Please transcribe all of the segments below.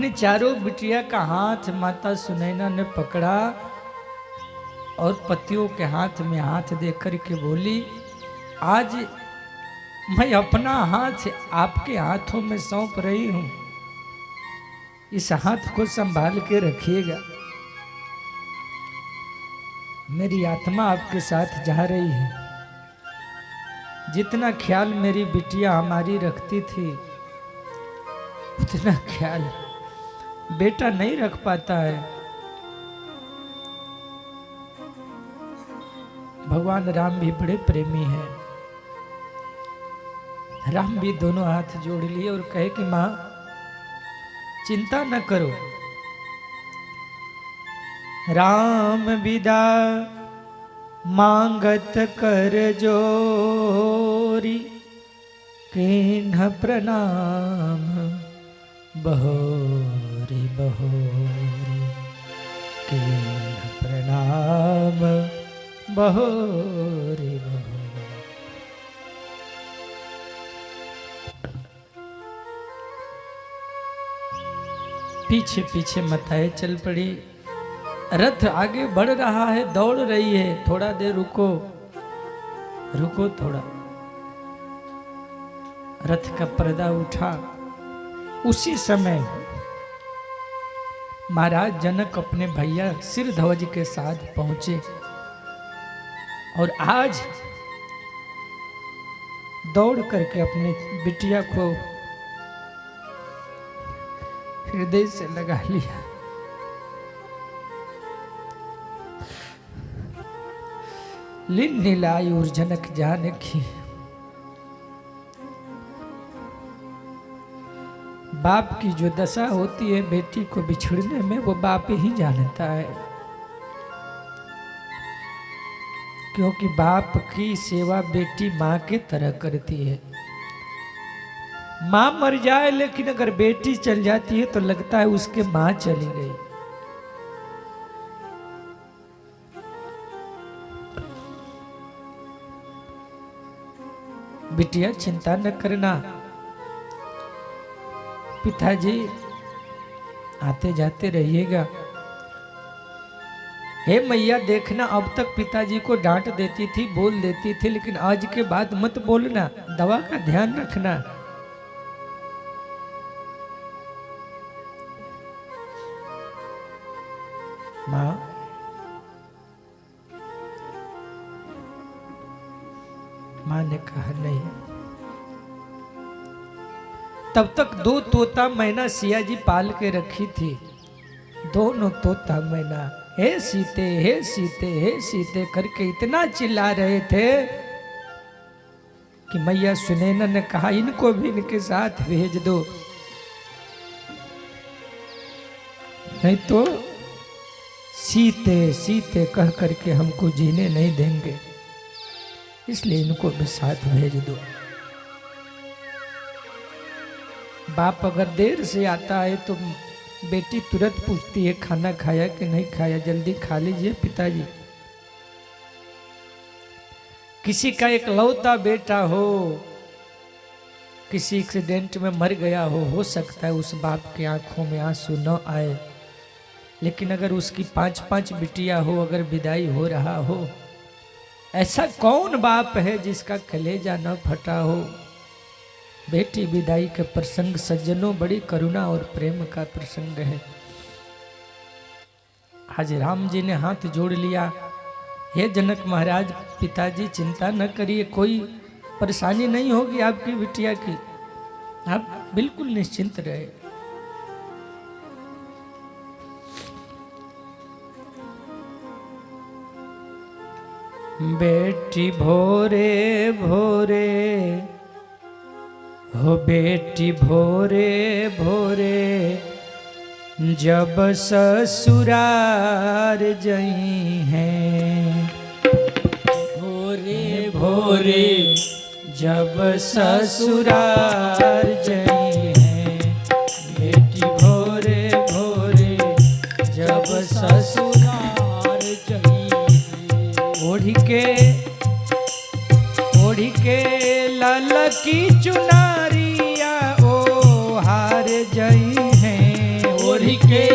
अपनी चारों बिटिया का हाथ माता सुनैना ने पकड़ा और पतियों के हाथ में हाथ देकर के बोली, आज मैं अपना हाथ आपके हाथों में सौंप रही हूं, इस हाथ को संभाल के रखिएगा। मेरी आत्मा आपके साथ जा रही है। जितना ख्याल मेरी बिटिया हमारी रखती थी उतना ख्याल बेटा नहीं रख पाता है। भगवान राम भी बड़े प्रेमी हैं। राम भी दोनों हाथ जोड़ लिए और कहे कि मां चिंता न करो, राम विदा मांगत कर जोरी, किन्ह प्रणाम बहोरी बहोरी, किन्ह प्रणाम बहोरी बहोरी। पीछे पीछे माताएं चल पड़ी। रथ आगे बढ़ रहा है, दौड़ रही है। थोड़ा देर रुको, रुको थोड़ा। रथ का पर्दा उठा। उसी समय महाराज जनक अपने भैया सिरध्वज के साथ पहुंचे और आज दौड़ करके अपने बिटिया को हृदय से लगा लिया। लीन नीलायुर जनक जानकी। बाप की जो दशा होती है बेटी को बिछड़ने में, वो बाप ही जानता है। क्योंकि बाप की सेवा बेटी माँ के तरह करती है। माँ मर जाए लेकिन अगर बेटी चल जाती है तो लगता है उसके माँ चली गई। बिटिया चिंता न करना, पिताजी आते जाते रहिएगा। हे मैया देखना, अब तक पिताजी को डांट देती थी, बोल देती थी, लेकिन आज के बाद मत बोलना, दवा का ध्यान रखना। मां मां ने कहा नहीं। तब तक 2 तोता मैना सिया जी पाल के रखी थी। दोनों तोता मैना हे सीते हे सीते हे सीते करके इतना चिल्ला रहे थे कि मैया सुनैना ने कहा इनको भी इनके साथ भेज दो, नहीं तो सीते सीते कह करके हमको जीने नहीं देंगे, इसलिए इनको भी साथ भेज दो। बाप अगर देर से आता है तो बेटी तुरंत पूछती है खाना खाया कि नहीं खाया, जल्दी खा लीजिए पिताजी। किसी का एक लौता बेटा हो, किसी एक्सीडेंट में मर गया हो सकता है उस बाप की आंखों में आंसू न आए, लेकिन अगर उसकी 5-5 बिटिया हो, अगर विदाई हो रहा हो, ऐसा कौन बाप है जिसका कलेजा न फटा हो। बेटी विदाई का प्रसंग सज्जनों बड़ी करुणा और प्रेम का प्रसंग है। आज राम जी ने हाथ जोड़ लिया, हे जनक महाराज, पिताजी चिंता न करिए, कोई परेशानी नहीं होगी आपकी बिटिया की, आप बिल्कुल निश्चिंत रहे। बेटी भोरे भोरे हो, बेटी भोरे भोरे जब ससुरार जई हैं, भोरे भोरे जब ससुरार जई हैं, बेटी भोरे भोरे जब ससुरार जई हैं। ओढ़ के लाल की चुनारिया ओ हार जई हैं, के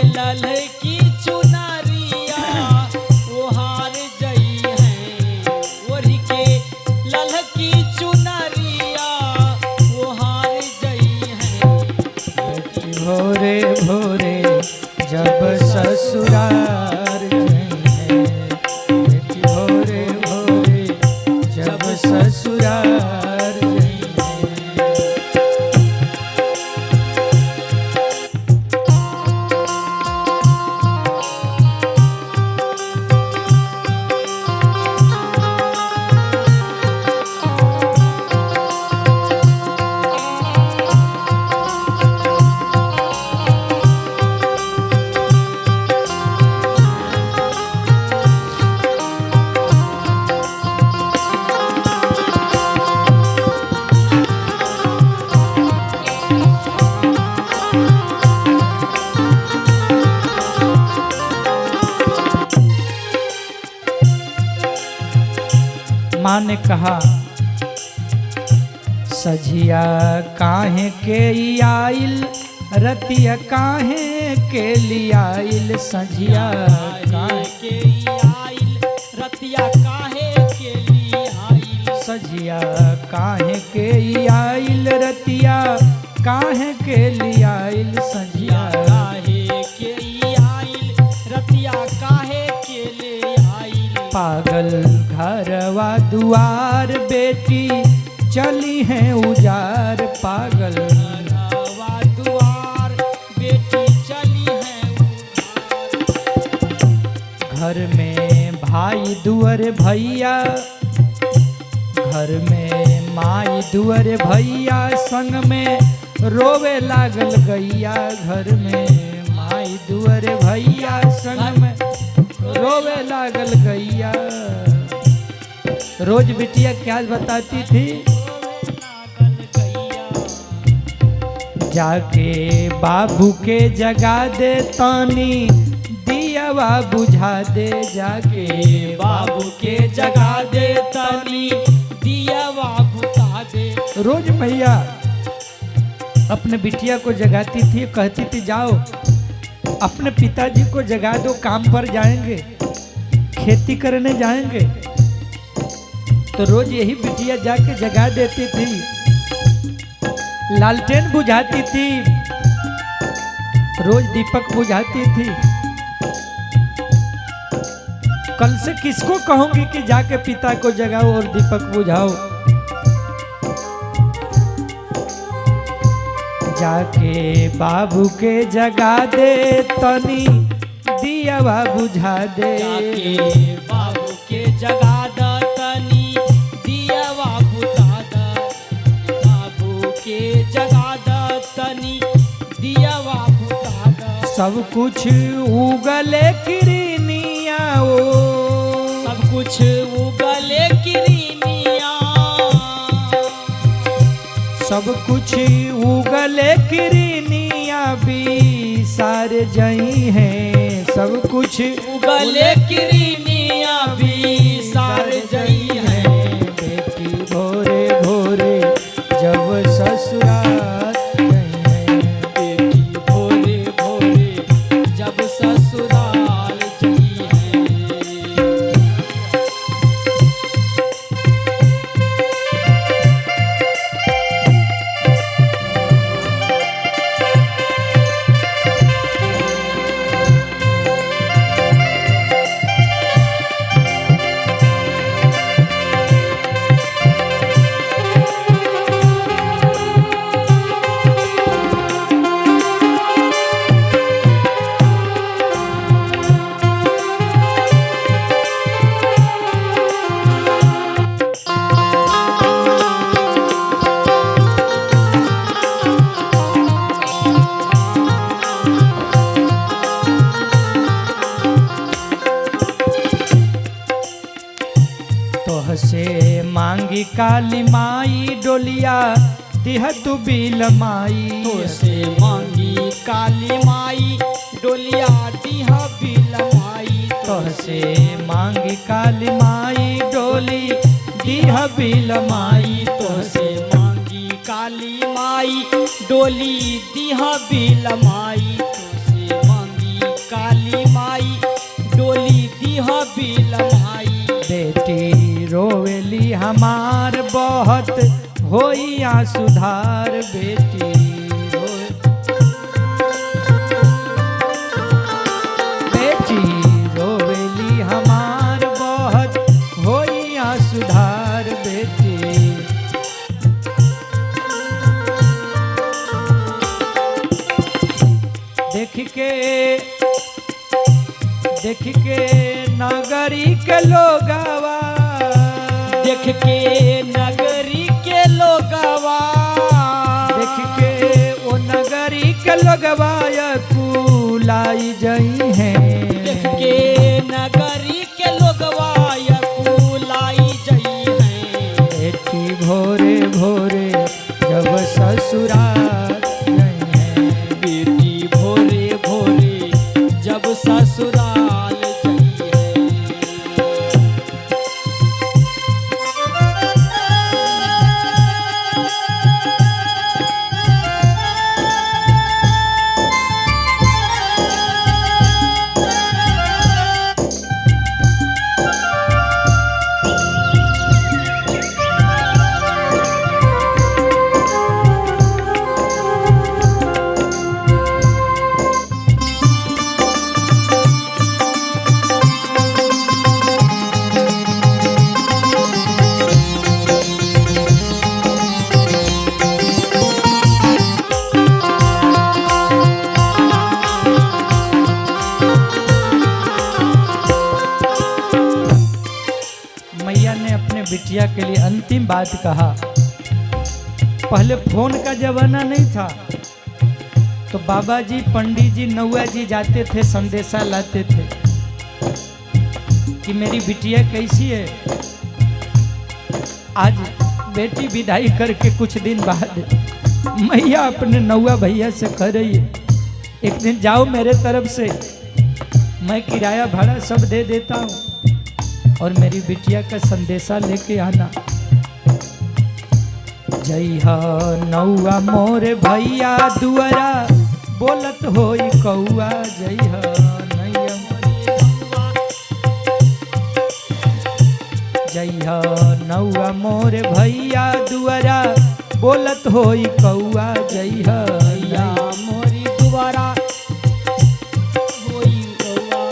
लल की चुनरिया ओहार जई है, ओढ़ के लल की चुनरिया ओहार जई है। बेटी भोरे भोरे जब ससुरार जाइए, बेटी भोरे भोरे जब ससुरार जाइए। माँ ने कहा सझिया काहे के आइल, रतिया काहे के लियाइल, सझिया काहे के आइल, रतिया काहे के लिए आइल। सझिया काहे के आइल, रतिया काहे के लियाइल, सझिया काहे के आइल, रतिया काहे के ले आइल। पागल घरवा दुआर बेटी चली है उजार, पागल घरवा दुआर बेटी चली है उधार। घर में भाई दुअर भैया, घर में माई दुअर भैया, संग में रोवे लागल गैया। घर में माई दुअर भैया, संग में रोवे लागल गैया। रोज बिटिया क्या बताती थी, जाके बाबू के जगा दे तानी दियावा बुझा दे, जाके बाबू के जगा दे तनी दियावा बुझा दे। रोज भैया अपने बिटिया को जगाती थी, कहती थी जाओ अपने पिताजी को जगा दो, काम पर जाएंगे, खेती करने जाएंगे। तो रोज यही बिटिया जाके जगा देती थी, लालटेन बुझाती थी, रोज दीपक बुझाती थी। कल से किसको कहूंगी कि जाके पिता को जगाओ और दीपक बुझाओ। जाके बाबू के जगा दे तनी दियावा बुझा दे, जाके बाबू के जगा दे तनी दियावा बुझा दे। बाबू के जगा दे तनी दियावा बुझा दे। सब कुछ उगले किरनिया ओ, सब कुछ उगले किरनिया, सब कुछ उगले किरनिया भी सारे जई हैं, सब कुछ उगले किरनिया भी सारे जई है। बेटी भोरे भोरे जब ससुराल गई है, बेटी भोरे भोरे जब ससुराल जई है। से मांगी काली माई डोलिया दिह तू बिल माई, तो से मांगी काली माई डोलिया दिह बिल माई। तो से मांगी काली माई डोली दिह बिल माई, तो से मांगी काली माई डोली दिह बिल माई। तो से होइया सुधार बेटी रोए बेटी रोवेली हमार बहुत होइया सुधार बेटी। देख के नगरी के लोगवा देख के नगरी के लोगवा देख के ओ नगरी के लोगवा कुलाई जई है देख के नगरी के लोगवा कुलाई जई है। बेटी भोरे भोरे जब ससुराल गई है बेटी भोरे भोरे जब ससुराल जई है। मैया ने अपने बिटिया के लिए अंतिम बात कहा। पहले फोन का जमाना नहीं था तो बाबा जी पंडित जी नौआ जी जाते थे संदेशा लाते थे कि मेरी बिटिया कैसी है। आज बेटी विदाई करके कुछ दिन बाद मैया अपने नौआ भैया से कह रही है एक दिन जाओ मेरे तरफ से, मैं किराया भाड़ा सब दे देता हूँ और मेरी बिटिया का संदेशा लेके आना। जय हा नौआ मोर भैया दुआरा बोलत होई कौआ जय हा नैया जय हा नौआ मोर भैया दुआरा बोलत होई कौआ जय हा या मोरी दुआरा होई कौआ।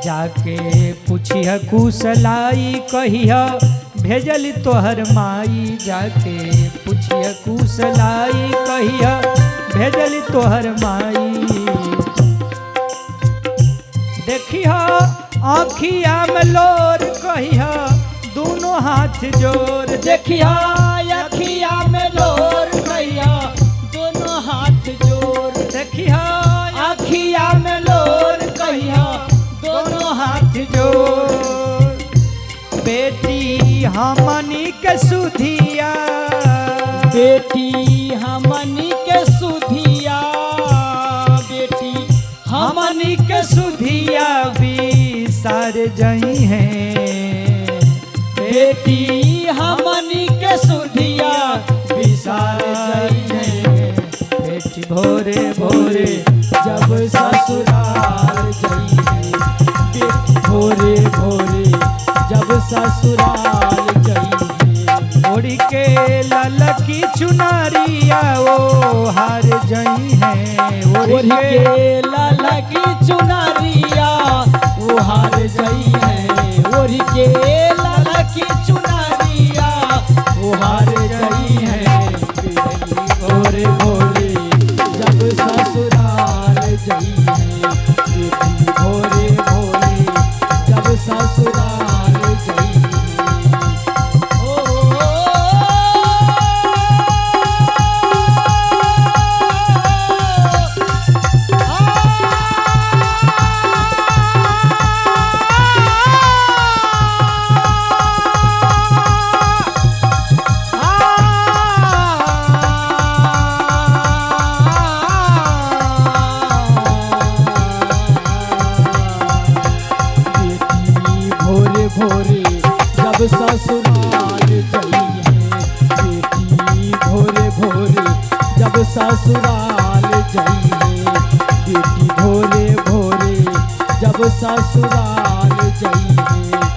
जाके पूछिह कुशलाई कहिया भेजली तोहर माई। जाके पूछिह कुशलाई कहिया भेजली तोहर माई। देखिह आँखिया में लोर कहिया दोनों हाथ जोर। देखिया अखिया में लोर कहिया दोनों हाथ जोर। देखिया अखिया में लोर कहिया दोनों हाथ जोर। बेटी हमनी के सुधिया बेटी हमनी के सुधिया बेटी हमनी के सुधिया बिसार जई है। बेटी हमनी के सुधिया बिसार जई है। बेटी भोरे भोरे जब ससुराल जई है। बेटी भोरे भोरे जब ससुराल गई है। ओढ़ के लाल की चुनरिया ओ हार जई है। ओढ़ के लाल की चुनरिया वो हार जई है। ओढ़ के लाल की चुनरिया वो हार जई है। भोरे भोरे जब ससुराल जई है। बेटी भोरे भोरे जब ससुराल जई है। भोरे जब ससुराल जई है। बेटी भोरे भोरे जब ससुराल जई है। बेटी भोरे भोरे जब ससुराल जई है।